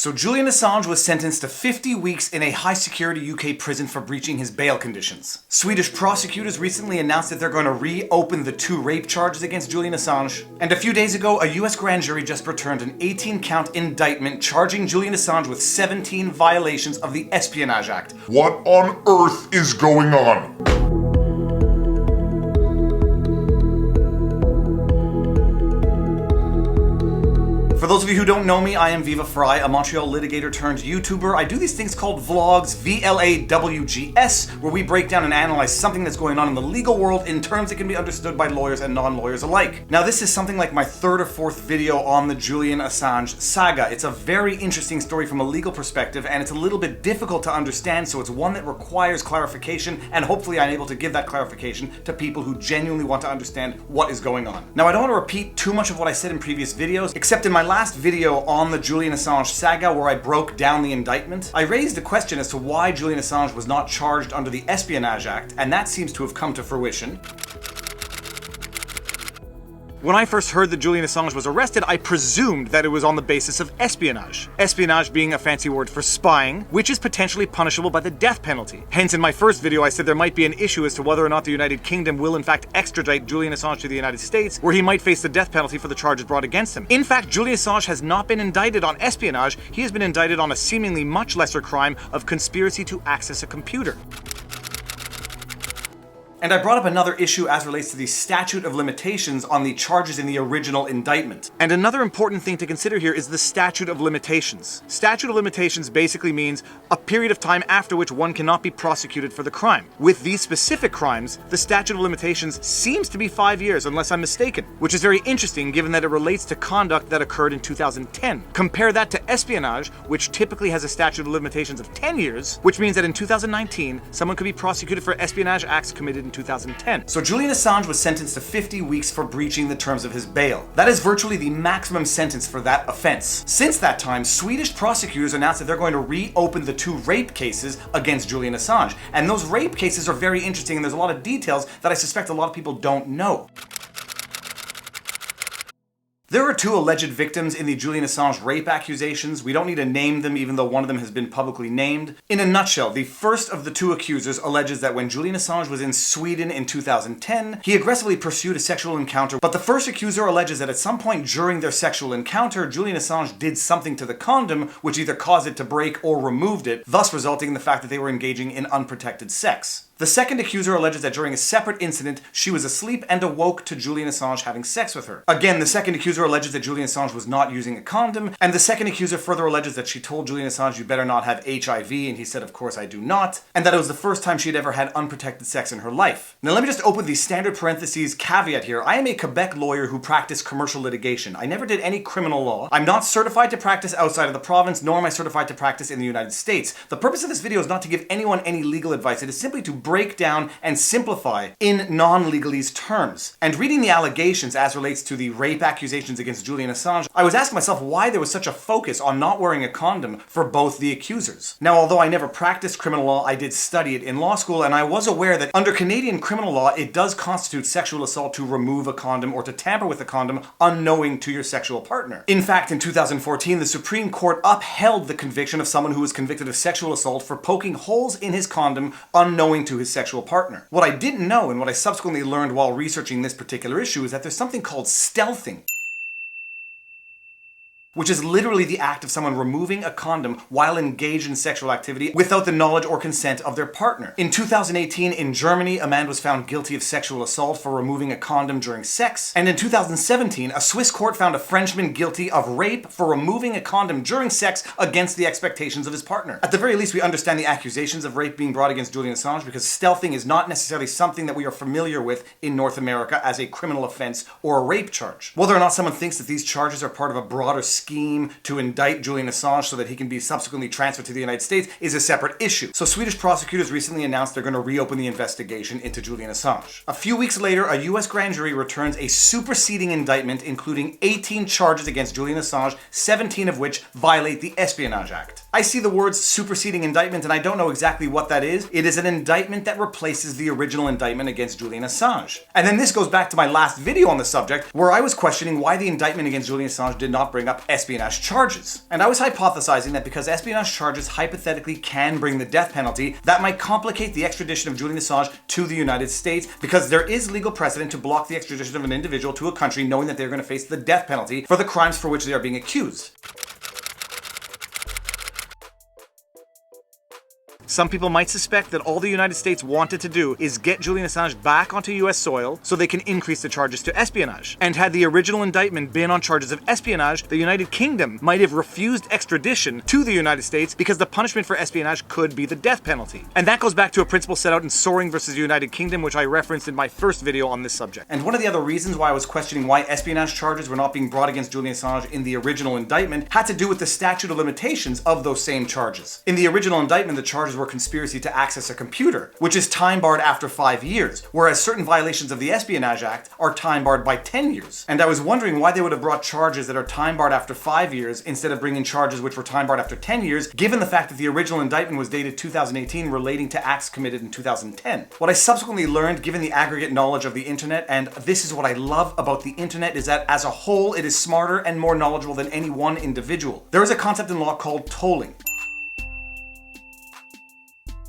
So Julian Assange was sentenced to 50 weeks in a high-security UK prison for breaching his bail conditions. Swedish prosecutors recently announced that they're going to reopen the 2 rape charges against Julian Assange. And a few days ago, a US grand jury just returned an 18-count indictment charging Julian Assange with 17 violations of the Espionage Act. What on earth is going on? For those of you who don't know me, I am Viva Frei, a Montreal litigator turned YouTuber. I do these things called vlogs, VLAWGS, where we break down and analyze something that's going on in the legal world in terms that can be understood by lawyers and non-lawyers alike. Now this is something like my 3rd or 4th video on the Julian Assange saga. It's a very interesting story from a legal perspective, and it's a little bit difficult to understand, so it's one that requires clarification, and hopefully I'm able to give that clarification to people who genuinely want to understand what is going on. Now I don't want to repeat too much of what I said in previous videos, except in my last video on the Julian Assange saga where I broke down the indictment, I raised a question as to why Julian Assange was not charged under the Espionage Act, and that seems to have come to fruition. When I first heard that Julian Assange was arrested, I presumed that it was on the basis of espionage. Espionage being a fancy word for spying, which is potentially punishable by the death penalty. Hence, in my first video, I said there might be an issue as to whether or not the United Kingdom will in fact extradite Julian Assange to the United States, where he might face the death penalty for the charges brought against him. In fact, Julian Assange has not been indicted on espionage, he has been indicted on a seemingly much lesser crime of conspiracy to access a computer. And I brought up another issue as relates to the Statute of Limitations on the charges in the original indictment. And another important thing to consider here is the Statute of Limitations. Statute of Limitations basically means a period of time after which one cannot be prosecuted for the crime. With these specific crimes, the Statute of Limitations seems to be 5 years, unless I'm mistaken, which is very interesting given that it relates to conduct that occurred in 2010. Compare that to espionage, which typically has a statute of limitations of 10 years, which means that in 2019, someone could be prosecuted for espionage acts committed in 2010. So Julian Assange was sentenced to 50 weeks for breaching the terms of his bail. That is virtually the maximum sentence for that offense. Since that time, Swedish prosecutors announced that they're going to reopen the 2 rape cases against Julian Assange. And those rape cases are very interesting, and there's a lot of details that I suspect a lot of people don't know. There are 2 alleged victims in the Julian Assange rape accusations. We don't need to name them, even though one of them has been publicly named. In a nutshell, the first of the 2 accusers alleges that when Julian Assange was in Sweden in 2010, he aggressively pursued a sexual encounter, but the first accuser alleges that at some point during their sexual encounter, Julian Assange did something to the condom which either caused it to break or removed it, thus resulting in the fact that they were engaging in unprotected sex. The second accuser alleges that during a separate incident, she was asleep and awoke to Julian Assange having sex with her. Again, the second accuser alleges that Julian Assange was not using a condom, and the second accuser further alleges that she told Julian Assange, "You better not have HIV," and he said, "Of course I do not," and that it was the first time she had ever had unprotected sex in her life. Now let me just open the standard parentheses caveat here. I am a Quebec lawyer who practiced commercial litigation. I never did any criminal law. I'm not certified to practice outside of the province, nor am I certified to practice in the United States. The purpose of this video is not to give anyone any legal advice. It is simply to break down and simplify in non-legalese terms. And reading the allegations as relates to the rape accusations against Julian Assange, I was asking myself why there was such a focus on not wearing a condom for both the accusers. Now, although I never practiced criminal law, I did study it in law school, and I was aware that under Canadian criminal law, it does constitute sexual assault to remove a condom or to tamper with a condom unknowing to your sexual partner. In fact, in 2014, the Supreme Court upheld the conviction of someone who was convicted of sexual assault for poking holes in his condom unknowing to his sexual partner. What I didn't know, and what I subsequently learned while researching this particular issue, is that there's something called stealthing, which is literally the act of someone removing a condom while engaged in sexual activity without the knowledge or consent of their partner. In 2018, in Germany, a man was found guilty of sexual assault for removing a condom during sex. And in 2017, a Swiss court found a Frenchman guilty of rape for removing a condom during sex against the expectations of his partner. At the very least, we understand the accusations of rape being brought against Julian Assange because stealthing is not necessarily something that we are familiar with in North America as a criminal offense or a rape charge. Whether or not someone thinks that these charges are part of a broader scheme to indict Julian Assange so that he can be subsequently transferred to the United States is a separate issue. So Swedish prosecutors recently announced they're going to reopen the investigation into Julian Assange. A few weeks later, a US grand jury returns a superseding indictment including 18 charges against Julian Assange, 17 of which violate the Espionage Act. I see the words superseding indictment and I don't know exactly what that is. It is an indictment that replaces the original indictment against Julian Assange. And then this goes back to my last video on the subject where I was questioning why the indictment against Julian Assange did not bring up espionage charges. And I was hypothesizing that because espionage charges hypothetically can bring the death penalty, that might complicate the extradition of Julian Assange to the United States because there is legal precedent to block the extradition of an individual to a country knowing that they're going to face the death penalty for the crimes for which they are being accused. Some people might suspect that all the United States wanted to do is get Julian Assange back onto US soil so they can increase the charges to espionage. And had the original indictment been on charges of espionage, the United Kingdom might have refused extradition to the United States because the punishment for espionage could be the death penalty. And that goes back to a principle set out in Soring versus the United Kingdom, which I referenced in my first video on this subject. And one of the other reasons why I was questioning why espionage charges were not being brought against Julian Assange in the original indictment had to do with the statute of limitations of those same charges. In the original indictment, the charges were conspiracy to access a computer, which is time barred after 5 years, whereas certain violations of the Espionage Act are time barred by 10 years. And I was wondering why they would have brought charges that are time barred after 5 years instead of bringing charges which were time barred after 10 years, given the fact that the original indictment was dated 2018 relating to acts committed in 2010. What I subsequently learned, given the aggregate knowledge of the internet, and this is what I love about the internet, is that as a whole it is smarter and more knowledgeable than any one individual. There is a concept in law called tolling,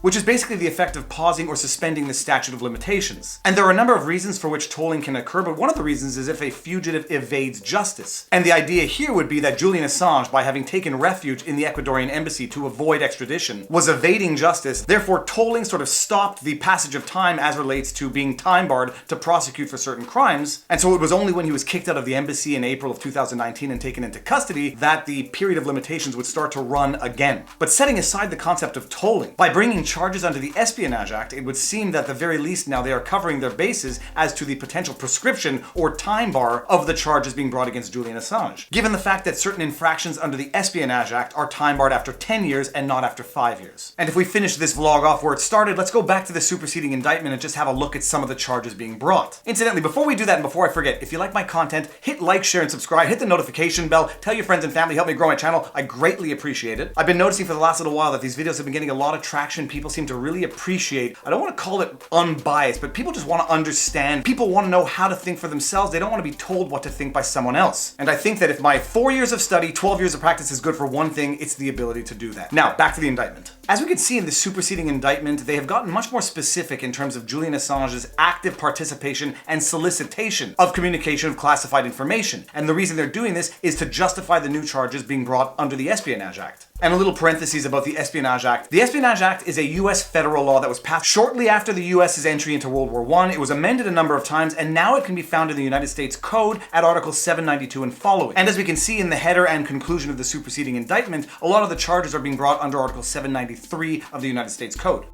which is basically the effect of pausing or suspending the statute of limitations. And there are a number of reasons for which tolling can occur, but one of the reasons is if a fugitive evades justice. And the idea here would be that Julian Assange, by having taken refuge in the Ecuadorian embassy to avoid extradition, was evading justice. Therefore, tolling sort of stopped the passage of time as relates to being time barred to prosecute for certain crimes. And so it was only when he was kicked out of the embassy in April of 2019 and taken into custody that the period of limitations would start to run again. But setting aside the concept of tolling, by bringing charges under the Espionage Act, it would seem that at the very least now they are covering their bases as to the potential prescription or time bar of the charges being brought against Julian Assange, given the fact that certain infractions under the Espionage Act are time barred after 10 years and not after 5 years. And if we finish this vlog off where it started, let's go back to the superseding indictment and just have a look at some of the charges being brought. Incidentally, before we do that and before I forget, if you like my content, hit like, share, and subscribe, hit the notification bell, tell your friends and family, help me grow my channel. I greatly appreciate it. I've been noticing for the last little while that these videos have been getting a lot of traction. People seem to really appreciate, I don't want to call it unbiased, but people just want to understand. People want to know how to think for themselves. They don't want to be told what to think by someone else. And I think that if my 4 years of study, 12 years of practice is good for one thing, it's the ability to do that. Now, back to the indictment. As we can see in the superseding indictment, they have gotten much more specific in terms of Julian Assange's active participation and solicitation of communication of classified information. And the reason they're doing this is to justify the new charges being brought under the Espionage Act. And a little parenthesis about the Espionage Act. The Espionage Act is a US federal law that was passed shortly after the US's entry into World War I. It was amended a number of times, and now it can be found in the United States Code at Article 792 and following. And as we can see in the header and conclusion of the superseding indictment, a lot of the charges are being brought under Article 793 of the United States Code.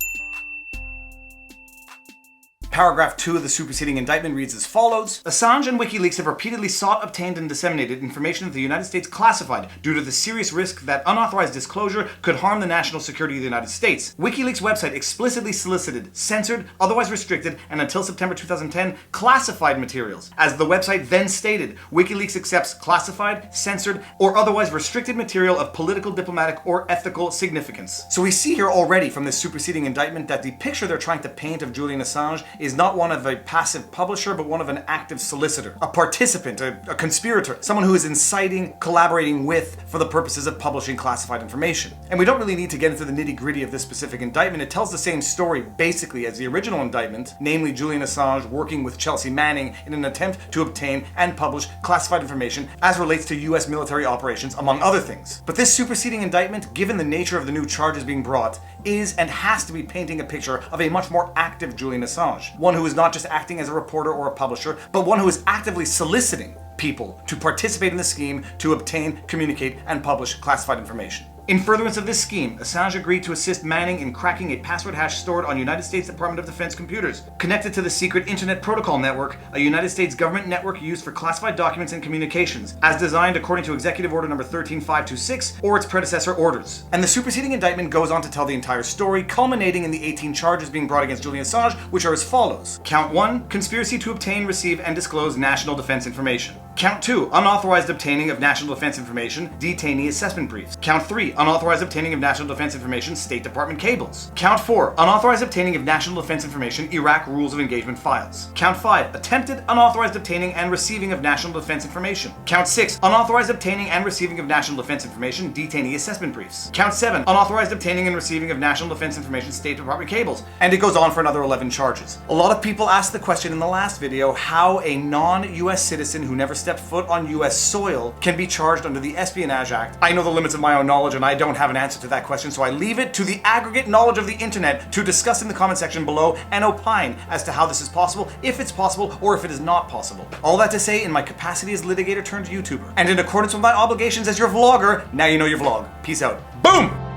Paragraph 2 of the superseding indictment reads as follows. Assange and WikiLeaks have repeatedly sought, obtained, and disseminated information of the United States classified due to the serious risk that unauthorized disclosure could harm the national security of the United States. WikiLeaks' website explicitly solicited, censored, otherwise restricted, and until September 2010, classified materials. As the website then stated, WikiLeaks accepts classified, censored, or otherwise restricted material of political, diplomatic, or ethical significance. So we see here already from this superseding indictment that the picture they're trying to paint of Julian Assange is not one of a passive publisher, but one of an active solicitor, a participant, a conspirator, someone who is inciting, collaborating with, for the purposes of publishing classified information. And we don't really need to get into the nitty-gritty of this specific indictment. It tells the same story, basically, as the original indictment, namely Julian Assange working with Chelsea Manning in an attempt to obtain and publish classified information as relates to US military operations, among other things. But this superseding indictment, given the nature of the new charges being brought, is and has to be painting a picture of a much more active Julian Assange. One who is not just acting as a reporter or a publisher, but one who is actively soliciting people to participate in the scheme to obtain, communicate, and publish classified information. In furtherance of this scheme, Assange agreed to assist Manning in cracking a password hash stored on United States Department of Defense computers, connected to the secret Internet Protocol Network, a United States government network used for classified documents and communications, as designed according to Executive Order Number 13526 or its predecessor orders. And the superseding indictment goes on to tell the entire story, culminating in the 18 charges being brought against Julian Assange, which are as follows. Count 1, conspiracy to obtain, receive, and disclose national defense information. Count 2, unauthorized obtaining of national defense information, detainee assessment briefs. Count 3, unauthorized obtaining of national defense information, State Department cables. Count 4, unauthorized obtaining of national defense information, Iraq rules of engagement files. Count 5, attempted unauthorized obtaining and receiving of national defense information. Count 6, unauthorized obtaining and receiving of national defense information, detainee assessment briefs. Count 7, unauthorized obtaining and receiving of national defense information, State Department cables. And it goes on for another 11 charges. A lot of people asked the question in the last video how a non-US citizen who never stepped foot on US soil can be charged under the Espionage Act. I know the limits of my own knowledge and I don't have an answer to that question, so I leave it to the aggregate knowledge of the internet to discuss in the comment section below and opine as to how this is possible, if it's possible, or if it is not possible. All that to say, in my capacity as litigator turned YouTuber, and in accordance with my obligations as your vlogger, now you know your vlog. Peace out. Boom!